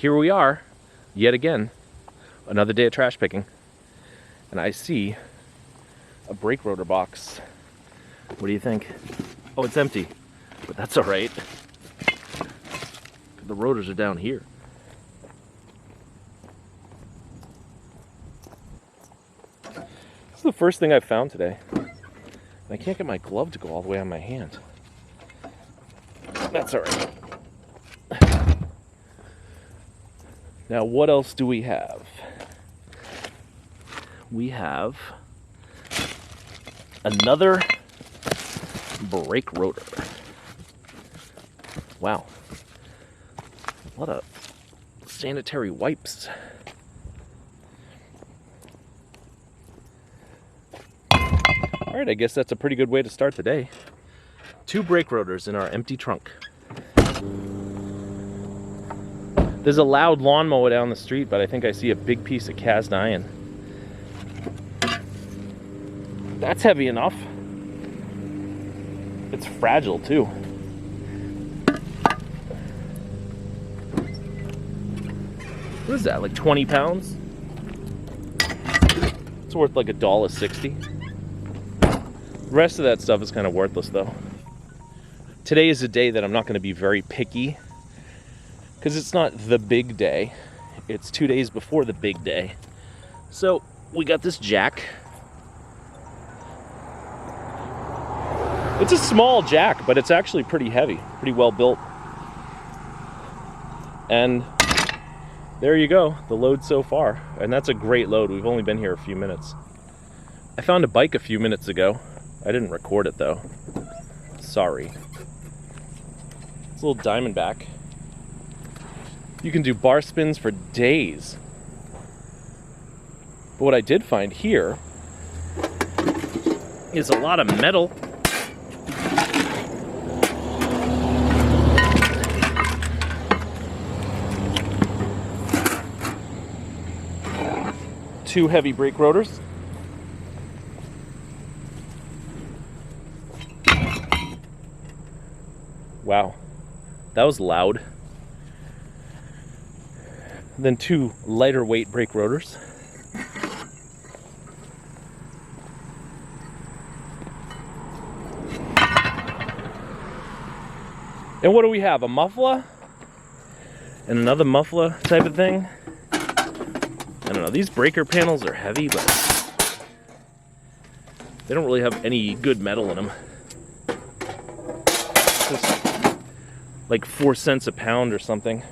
here we are, yet again, another day of trash picking. And I see a brake rotor box. What do you think? Oh, it's empty, but that's all right. The rotors are down here. This is the first thing I've found today. I can't get my glove to go all the way on my hand. That's all right. Now, what else do we have? We have another brake rotor. Wow. A lot of sanitary wipes. All right, I guess that's a pretty good way to start the day. 2 brake rotors in our empty trunk. There's a loud lawnmower down the street, but I think I see a big piece of cast iron. That's heavy enough. It's fragile too. What is that, like 20 pounds? It's worth like $1.60. The rest of that stuff is kind of worthless though. Today is a day that I'm not going to be very picky because it's not the big day. It's 2 days before the big day. So we got this jack. It's a small jack, but it's actually pretty heavy, pretty well built. And there you go, the load so far. And that's a great load. We've only been here a few minutes. I found a bike a few minutes ago. I didn't record it though. Sorry. It's a little Diamondback. You can do bar spins for days. But what I did find here is a lot of metal. Two heavy brake rotors. Wow, that was loud. Then 2 lighter weight brake rotors. And what do we have? A muffler? And another muffler type of thing? I don't know, these breaker panels are heavy, but they don't really have any good metal in them. It's just like 4 cents a pound or something.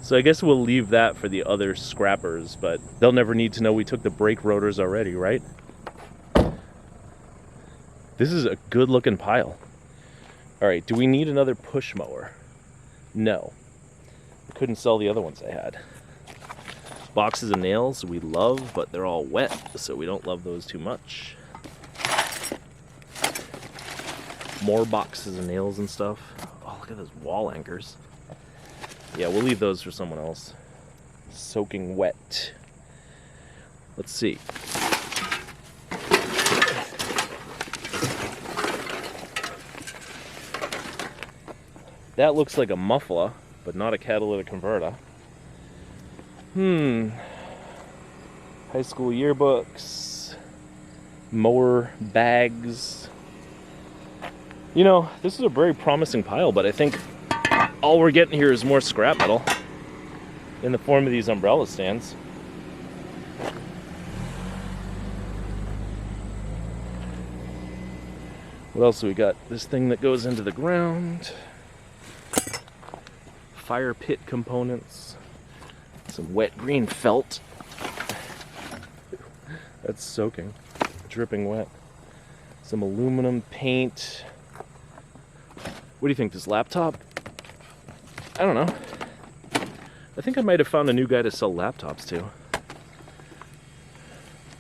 So I guess we'll leave that for the other scrappers, but they'll never need to know we took the brake rotors already, right? This is a good looking pile. All right, do we need another push mower? No. I couldn't sell the other ones I had. Boxes of nails we love, but they're all wet, so we don't love those too much. More boxes of nails and stuff. Oh, look at those wall anchors. Yeah, we'll leave those for someone else. Soaking wet. Let's see. That looks like a muffler, but not a catalytic converter. High school yearbooks. Mower bags. You know, this is a very promising pile, but I think all we're getting here is more scrap metal in the form of these umbrella stands. What else do we got? This thing that goes into the ground. Fire pit components. Some wet green felt. That's soaking. Dripping wet. Some aluminum paint. What do you think, this laptop? I don't know. I think I might have found a new guy to sell laptops to.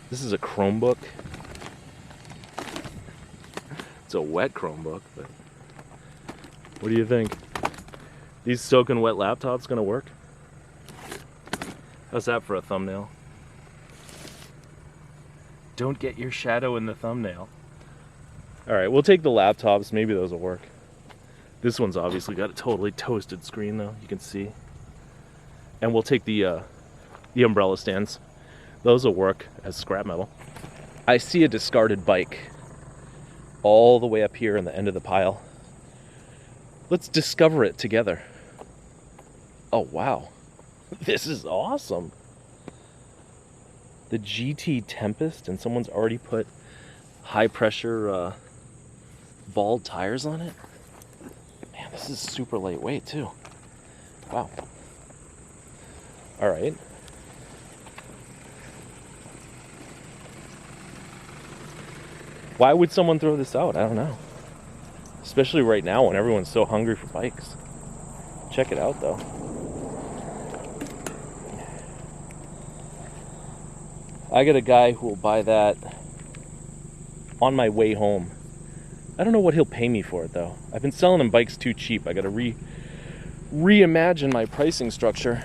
This is a Chromebook. It's a wet Chromebook, but what do you think? These soaking wet laptops gonna work? How's that for a thumbnail? Don't get your shadow in the thumbnail. All right, we'll take the laptops. Maybe those will work. This one's obviously got a totally toasted screen though, you can see. And we'll take the umbrella stands. Those will work as scrap metal. I see a discarded bike all the way up here in the end of the pile. Let's discover it together. Oh wow, this is awesome. The GT Tempest, and someone's already put high pressure bald tires on it. Man, this is super lightweight too. Wow. All right. Why would someone throw this out? I don't know. Especially right now when everyone's so hungry for bikes. Check it out though. I got a guy who will buy that on my way home. I don't know what he'll pay me for it though. I've been selling him bikes too cheap. I gotta reimagine my pricing structure.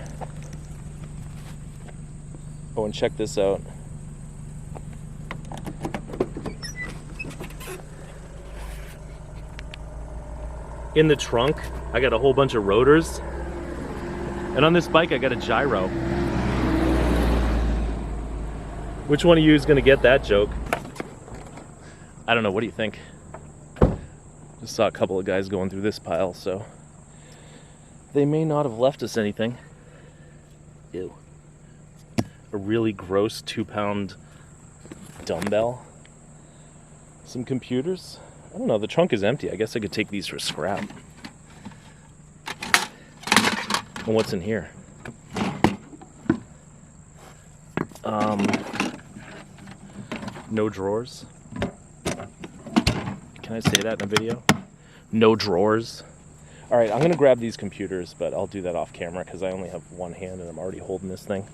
Oh, and check this out. In the trunk, I got a whole bunch of rotors. And on this bike, I got a gyro. Which one of you is gonna get that joke? I don't know, what do you think? Just saw a couple of guys going through this pile, so they may not have left us anything. Ew. A really gross 2-pound dumbbell. Some computers. I don't know, the trunk is empty. I guess I could take these for scrap. And what's in here? No drawers. Can I say that in a video? No drawers. All right, I'm gonna grab these computers, but I'll do that off camera because I only have one hand and I'm already holding this thing.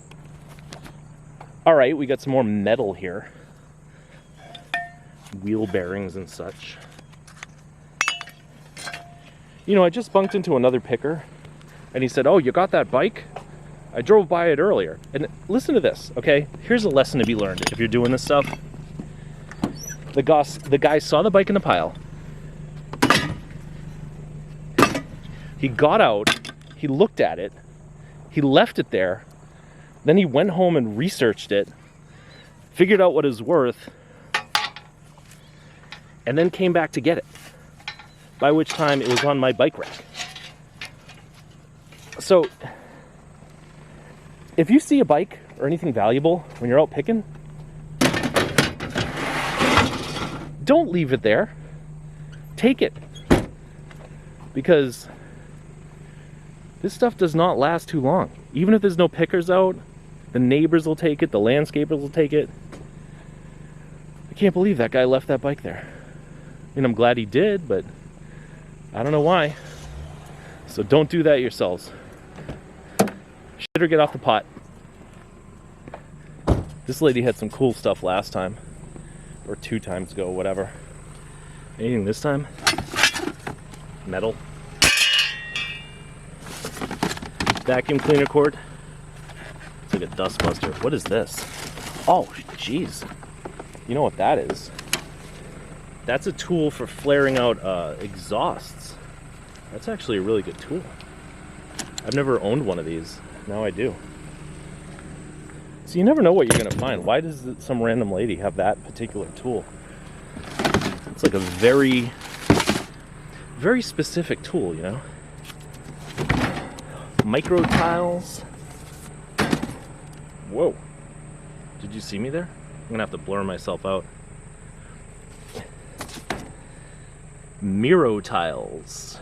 All right, we got some more metal here. Wheel bearings and such. You know, I just bunked into another picker and he said, "Oh, you got that bike? I drove by it earlier." And listen to this, okay? Here's a lesson to be learned if you're doing this stuff. The guy saw the bike in the pile. He got out, he looked at it, he left it there, then he went home and researched it, figured out what it was worth, and then came back to get it. By which time it was on my bike rack. So, if you see a bike or anything valuable when you're out picking, don't leave it there. Take it. Because this stuff does not last too long. Even if there's no pickers out, the neighbors will take it, the landscapers will take it. I can't believe that guy left that bike there. I mean, I'm glad he did, but I don't know why. So don't do that yourselves. Shit or get off the pot. This lady had some cool stuff last time. Or 2 times ago, whatever. Anything this time? Metal. Vacuum cleaner cord. It's like a dust buster. What is this? Oh, jeez. You know what that is? That's a tool for flaring out exhausts. That's actually a really good tool. I've never owned one of these. Now I do. So you never know what you're going to find. Why does some random lady have that particular tool? It's like a very, very specific tool, you know? Micro tiles. Whoa. Did you see me there? I'm going to have to blur myself out. Miro tiles.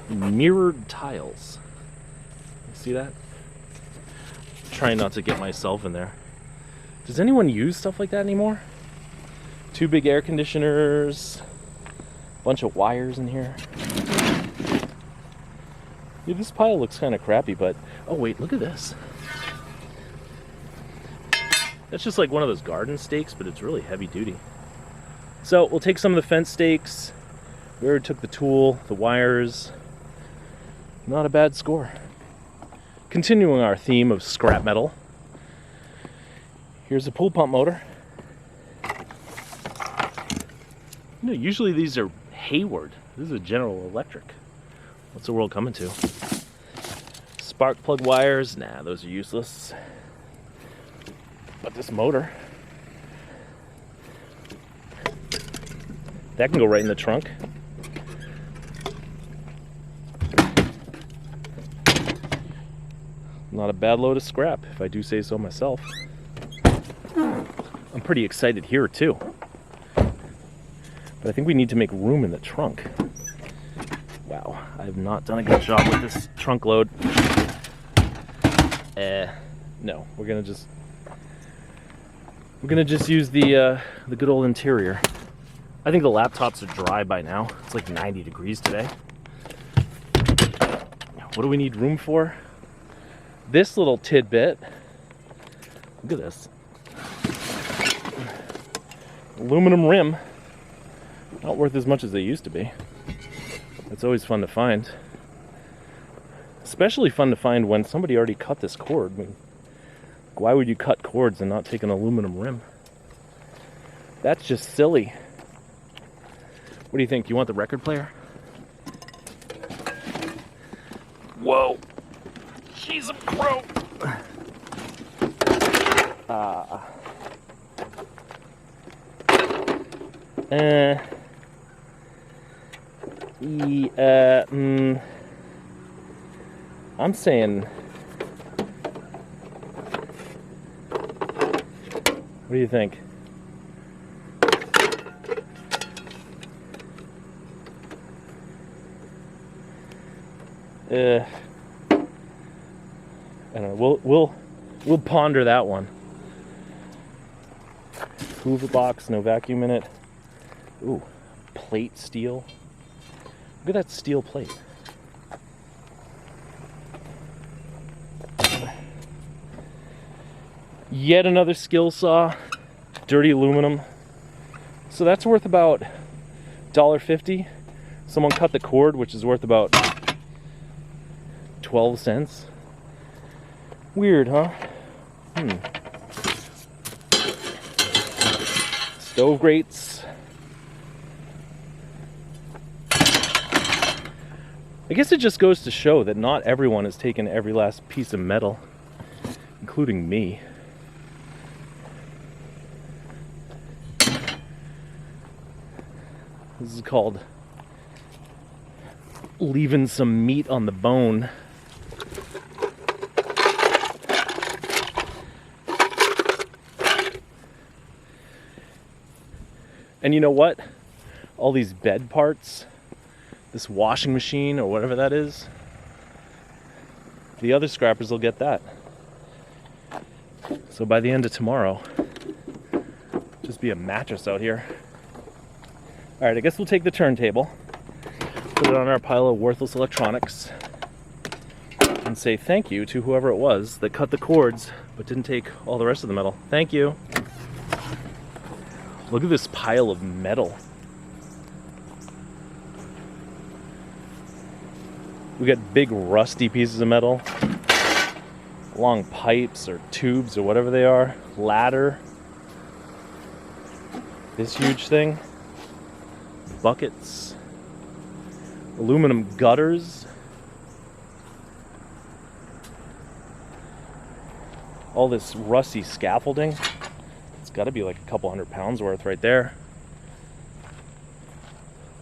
Mirrored tiles. You see that? Trying not to get myself in there. Does anyone use stuff like that anymore? 2 big air conditioners, bunch of wires in here. Yeah, this pile looks kind of crappy, but oh wait, look at this. That's just like one of those garden stakes, but it's really heavy duty. So we'll take some of the fence stakes. We already took the tool, the wires. Not a bad score. Continuing our theme of scrap metal, here's a pool pump motor. You know, usually these are Hayward. This is a General Electric. What's the world coming to? Spark plug wires? Nah, those are useless. But this motor, that can go right in the trunk. Not a bad load of scrap, if I do say so myself. I'm pretty excited here too. But I think we need to make room in the trunk. Wow, I have not done a good job with this trunk load. No, we're gonna just use the good old interior. I think the laptops are dry by now. It's like 90 degrees today. What do we need room for? This little tidbit. Look at this. Aluminum rim. Not worth as much as they used to be. It's always fun to find. Especially fun to find when somebody already cut this cord. I mean, why would you cut cords and not take an aluminum rim? That's just silly. What do you think? You want the record player? Whoa! She's a pro! I'm saying, what do you think? I don't know. We'll ponder that one. Hoover box, no vacuum in it. Ooh, plate steel. Look at that steel plate. Yet another skill saw, dirty aluminum. So that's worth about $1.50. Someone cut the cord, which is worth about 12 cents. Weird, huh? Stove grates. I guess it just goes to show that not everyone has taken every last piece of metal, including me. This is called leaving some meat on the bone. And you know what? All these bed parts, this washing machine or whatever that is, the other scrappers will get that. So by the end of tomorrow, just be a mattress out here. All right, I guess we'll take the turntable, put it on our pile of worthless electronics, and say thank you to whoever it was that cut the cords but didn't take all the rest of the metal. Thank you. Look at this pile of metal. We got big rusty pieces of metal, long pipes or tubes or whatever they are, ladder, this huge thing, buckets, aluminum gutters, all this rusty scaffolding. It's got to be like a couple 100 pounds worth right there.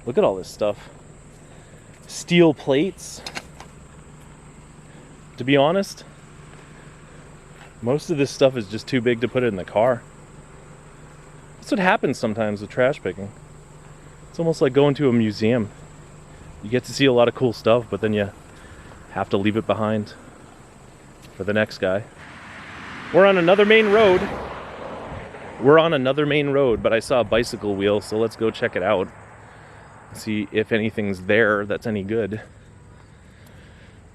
Look at all this stuff. Steel plates. To be honest, most of this stuff is just too big to put it in the car. That's what happens sometimes with trash picking. It's almost like going to a museum. You get to see a lot of cool stuff, but then you have to leave it behind for the next guy. We're on another main road. But I saw a bicycle wheel, so let's go check it out. See if anything's there that's any good.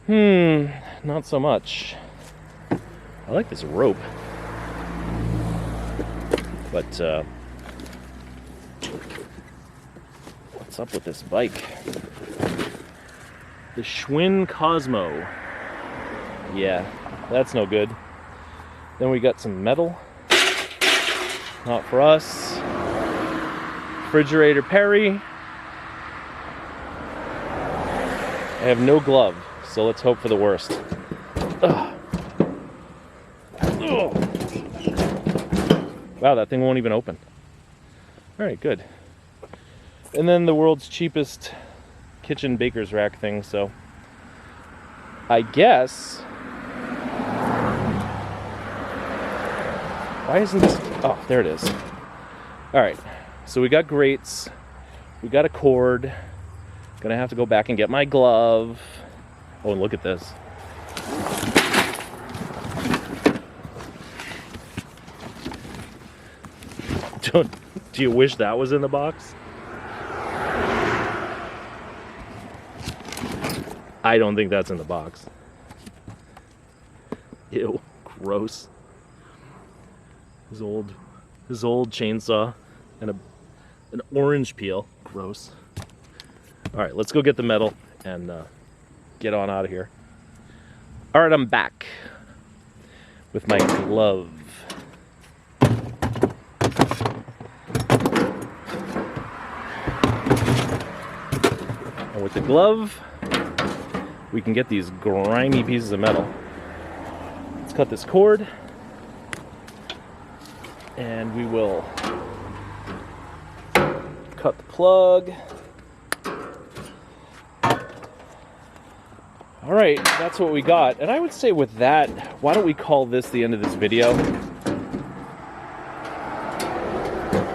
Not so much. I like this rope. But, what's up with this bike? The Schwinn Cosmo. Yeah, that's no good. Then we got some metal. Not for us. Refrigerator Perry. I have no glove, so let's hope for the worst. Ugh. Ugh. Wow, that thing won't even open. All right, good. And then the world's cheapest kitchen baker's rack thing, so I guess... Why isn't this... Oh, there it is. All right, so we got grates. We got a cord. Gonna have to go back and get my glove. Oh, and look at this. Do you wish that was in the box? I don't think that's in the box. Ew, gross. His old chainsaw and an orange peel. Gross. All right, let's go get the metal and get on out of here. All right, I'm back with my glove. And with the glove, we can get these grimy pieces of metal. Let's cut this cord, and we will cut the plug. All right, that's what we got. And I would say with that, why don't we call this the end of this video?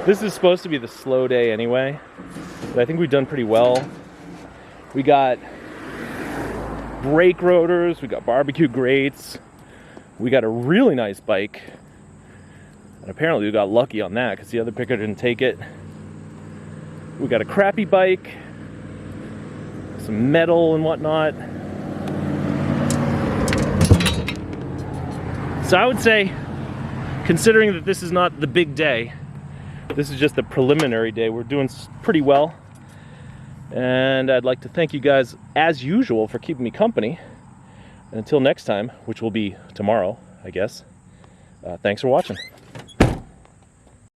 This is supposed to be the slow day anyway, but I think we've done pretty well. We got brake rotors, we got barbecue grates, we got a really nice bike, and apparently we got lucky on that because the other picker didn't take it. We got a crappy bike, some metal and whatnot. So I would say, considering that this is not the big day, this is just the preliminary day, we're doing pretty well. And I'd like to thank you guys, as usual, for keeping me company. And until next time, which will be tomorrow, I guess, thanks for watching.